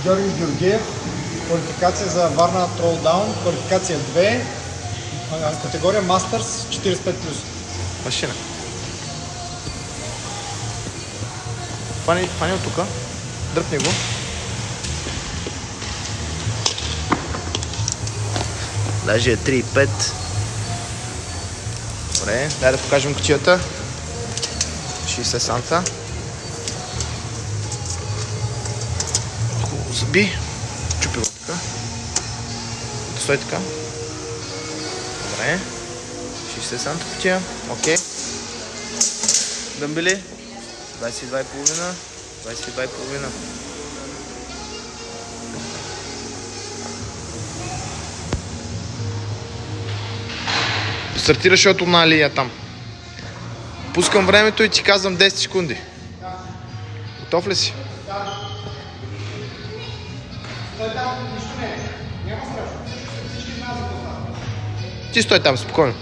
Георги Георгиев, квалификация за Варна Тролдаун, квалификация 2, категория Masters 45+. Машина. Фани от тука, дръпни го. Даже е 3,5. Добре, дай да покажем кутията. 60 санта. Хубаво зъби. Чупи го така. Стой така. Добре. 60 санта кутия. Окей. Дъмбели. 22,5. 22,5. Стартираш от една линия там. Пускам времето и ти казвам 10 секунди. Готов ли си? Ти стой там, спокойно.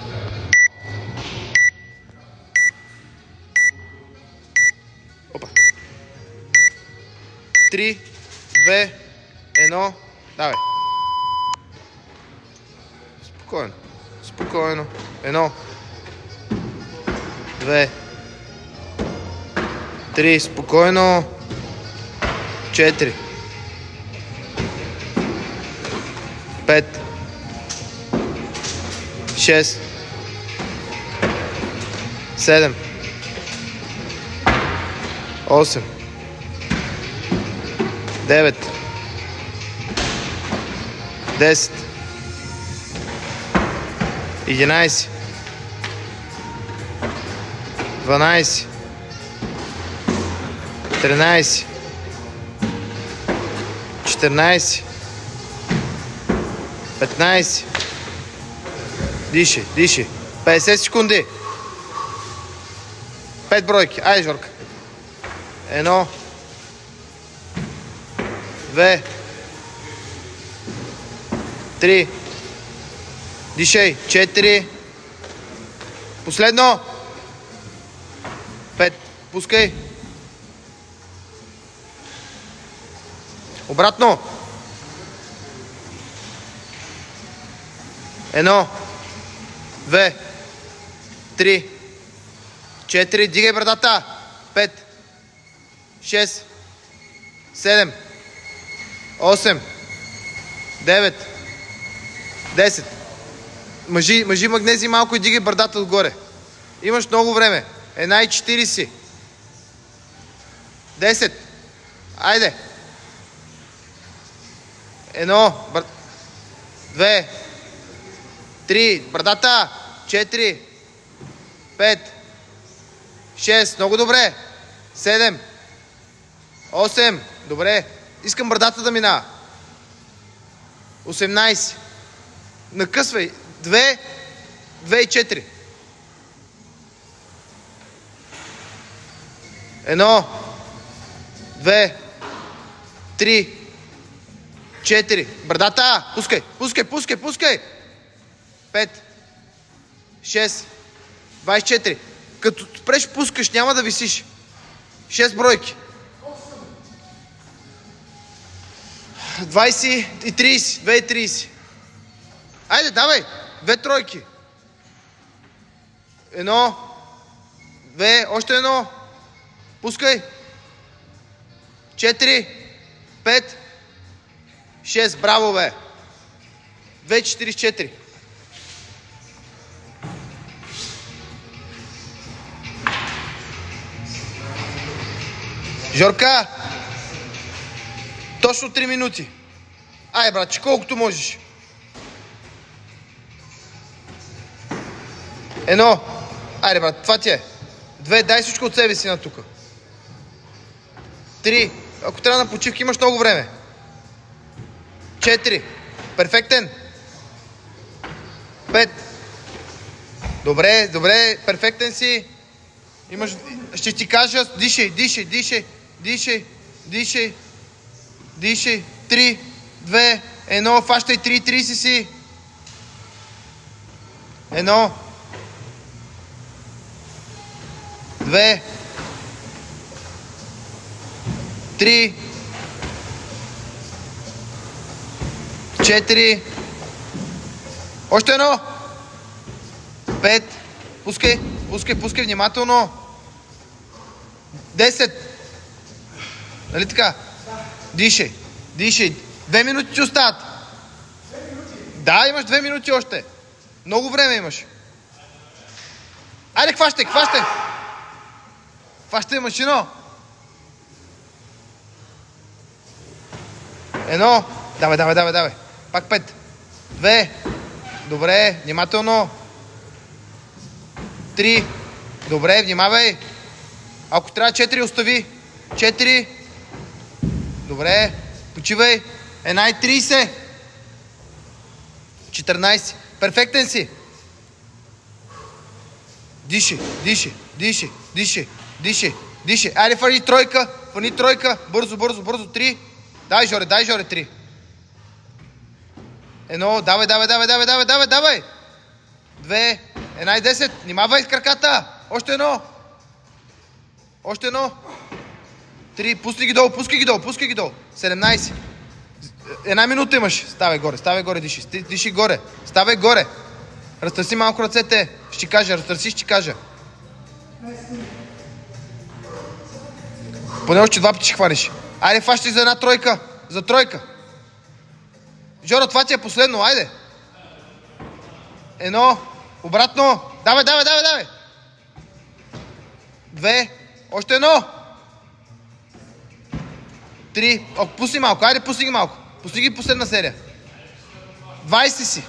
Опа. 3, 2, 1, давай. Спокойно. Спокойно. 1, 2, 3, спокойно. 4, 5, 6, 7, 8, 9, 10, 11, 12, 13, 14, 15. Дишай, дишай. 50 секунди. 5 бройки. Айде, Жорка. 1, 2, 3. Дишай. 4. Последно. 5. Пускай. Обратно. 1, 2, 3, 4. Дигай брадата. 5, 6, 7, 8, 9, 10. Мъжи магнези малко и дигай брадата отгоре. Имаш много време. 1,40. 10. Айде. 1, 2, 3, брадата, 4, 5, 6, много добре, 7, 8, добре, искам брадата да минава, 18, накъсвай, 2, 2 и 4, 1, 2, 3, 4, брадата, пускай, пускай, пускай, пускай, 5, 6, 24. Като спреш пускаш, няма да висиш. 6 бройки. 20 и 30. 2 и 30. Айде, давай. 2 тройки. 1, 2, още 1. Пускай. 4, 5, 6. Браво, бе. 2,44. Жорка, точно 3 минути. Ай, братче, колкото можеш. 1. Айде, брат, това ти е. 2, дай всичко от себе си на тука. 3. Ако трябва на почивка, имаш много време. 4. Перфектен. 5. Добре, добре, перфектен си. Имаш... Ще ти кажа, дишай, дишай, дишай, дишай, дишай, дишай. 3, 2, 1, фащай 3,30 си. 1, 2, 3, 4. Още едно. 5. Пускай, пускай, пускай внимателно. 10. Нали така? Дишай, дишай. 2 минути ти остават. Да, имаш 2 минути още. Много време имаш. Айде, хващай, хващай. Хващай машино. 1. Давай, давай, давай, давай. Пак 5. 2. Добре, внимателно. 3. Добре, внимавай. Ако трябва 4, остави. 4. Добре, почивай. 1:30. 14. Перфектен си. Диши, диши, диши, диши, диши, диши. Айде, фърни тройка. Фърни тройка. Бързо, бързо, бързо. 3. Дай, Жоре, 3. 1. Давай, давай, давай, давай, давай, давай, давай. 2. 1:10. Внимавай с краката. Още едно. Още едно. 3. Пусни ги долу, пускай ги долу, пускай ги долу. 17. 1 минута имаш. Ставай горе, диши. Диши горе. Ставай горе. Разтърси малко ръцете. Ще ти кажа, разтърси, ще ти кажа. Поне още 2 пъти ще хванеш. Айде, фащай за една тройка. За тройка. Жоро, това ти е последно, айде. 1. Обратно. Давай, давай, давай, давай. 2. Още едно. 3. Пусни малко, айде, пусни ги малко. Пусни ги последна серия. 20 си.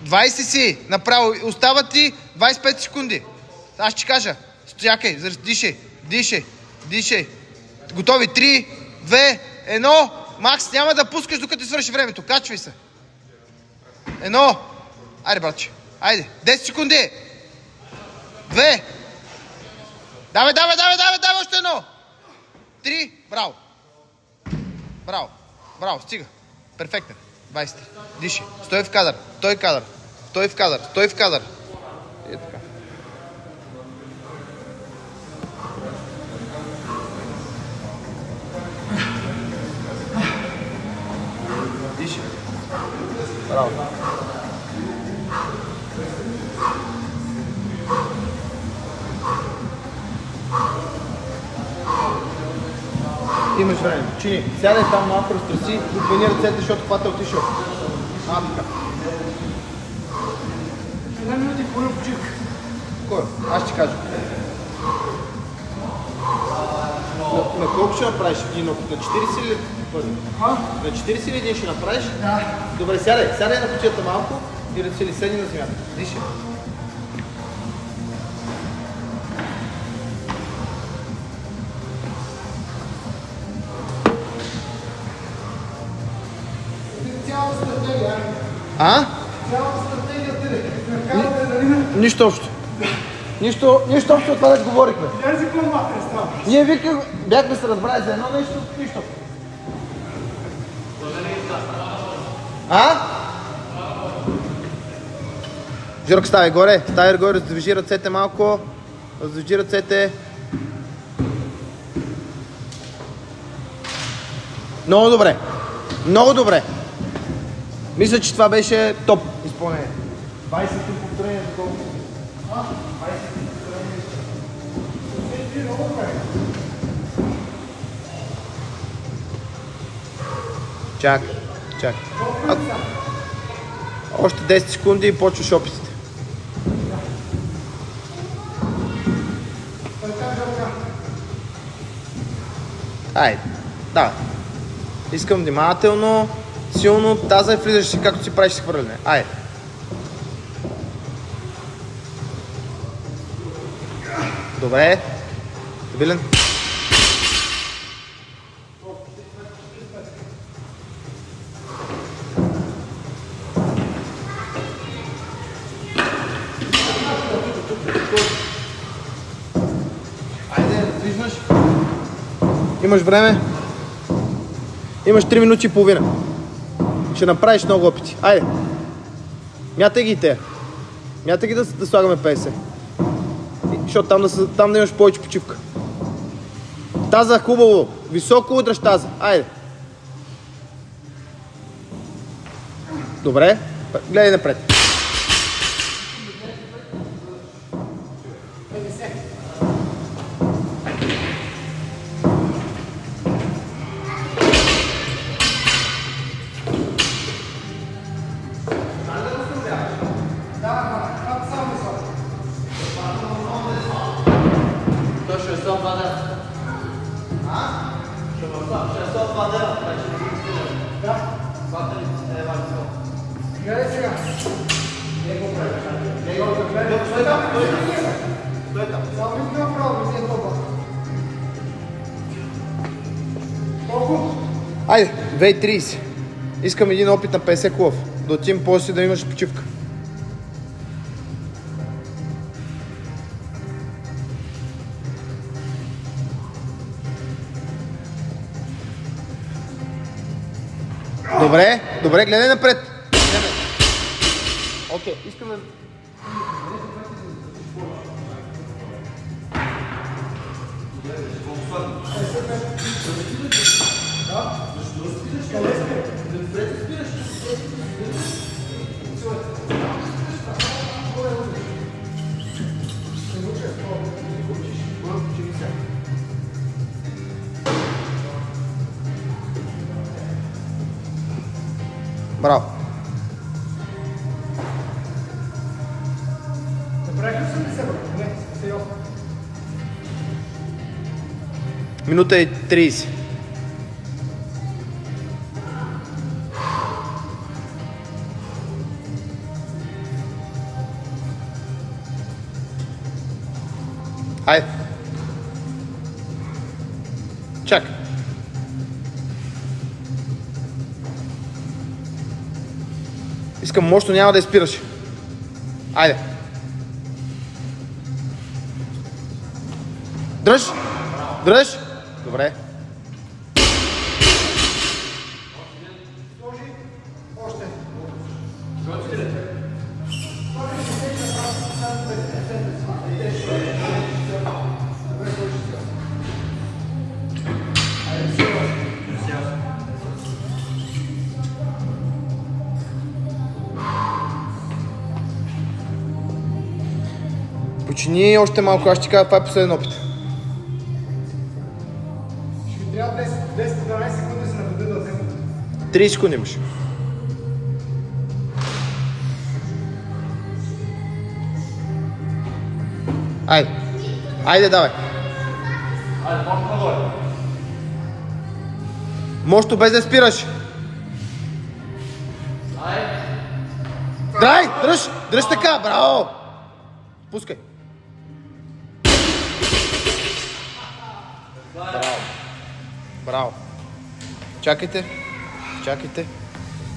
20 си. Направо. Остава ти 25 секунди. Аз ще кажа. Чакай, дишай, дишай, дишай. Готови. 3, 2, 1. Макс, няма да пускаш докато ти свърши времето. Качвай се. 1. Айде, братче. Айде. 10 секунди. 2. Давай, давай, давай, давай, давай, още едно. 3. Браво. Браво. Браво, стига. Перфектен. 20. Диши. Стой в кадър. Стой в кадър. Стой в кадър. Стой в кадър. И така. Диши. Браво. Имаш време. Чини, сядай там малко, разтърси, отвени ръцете, защото хвата отишъл. Така. 1 минута и половина почивка. Кой? Аз ще кажа. На колко ще направиш един опит? На 40 или първи? На 40 или един ще направиш? Да. Добре, сядай на почивата малко и ръце ли седни на земята. Диши. А? Нищо общо. Нищо общо от това да говорихме. Ние бяхме се разбрали за едно нещо, нищо. А? Жорка, ставай горе, раздвижи ръцете малко. Раздвижи ръцете. Много добре. Много добре. Мисля, че това беше топ изпълнение. 20 повторения за колко? 20 повторения. Чак. Още 10 секунди и почваш опитите. Айде, давай. Искам внимателно, силно, таза и влизаш си, както си правиш хвърляне. Айде. Добре. Стабилен. Айде, виждаш. Имаш време. Имаш 3 минути и половина. Ще направиш много опити. Айде. Мятай ги те. Мятай ги да слагаме 50. Защото там да имаш повече почивка. Таза хубаво. Високо удръж таза. Айде. Добре, гледай напред. Гледай сега. Само ми направо, взе това. Колко? Айде, 2:30. Искам един опит на 50 кулов. Да отидем после да имаш почивка. Добре, добре, гледай напред. Окей, искам да... Браво. Направиха 80, бе? Не, сериозно. Минута и 30. Айде. Чакай. Искам мощно, няма да изпираш. Айде. Дръж! Дръж! Добре. Сложи още. Почини още малко, аз ще ти кажа, това е последен опит. Ще ми трябва 10-12 секунди да се наведа да взема. 30 секунди имаш. Айде. Айде, давай. Айде, може по-долу. Мощно без да спираш. Айде. Драй! Дръж! Дръж така! Браво! Пускай. Браво. Браво. Чакайте. Чакайте.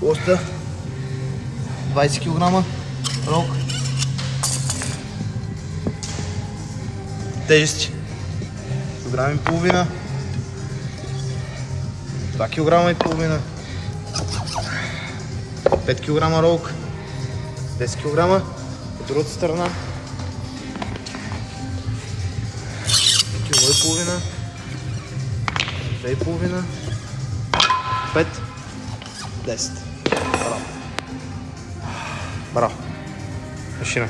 Оста. 20 кг. Рок. Тежести. Килограм и половина. 2 кг и половина. 5 кг ролк. 10 кг. От другата страна. 5 кг и половина. 2 и половина. 5. 10. Браво. Браво. Машина.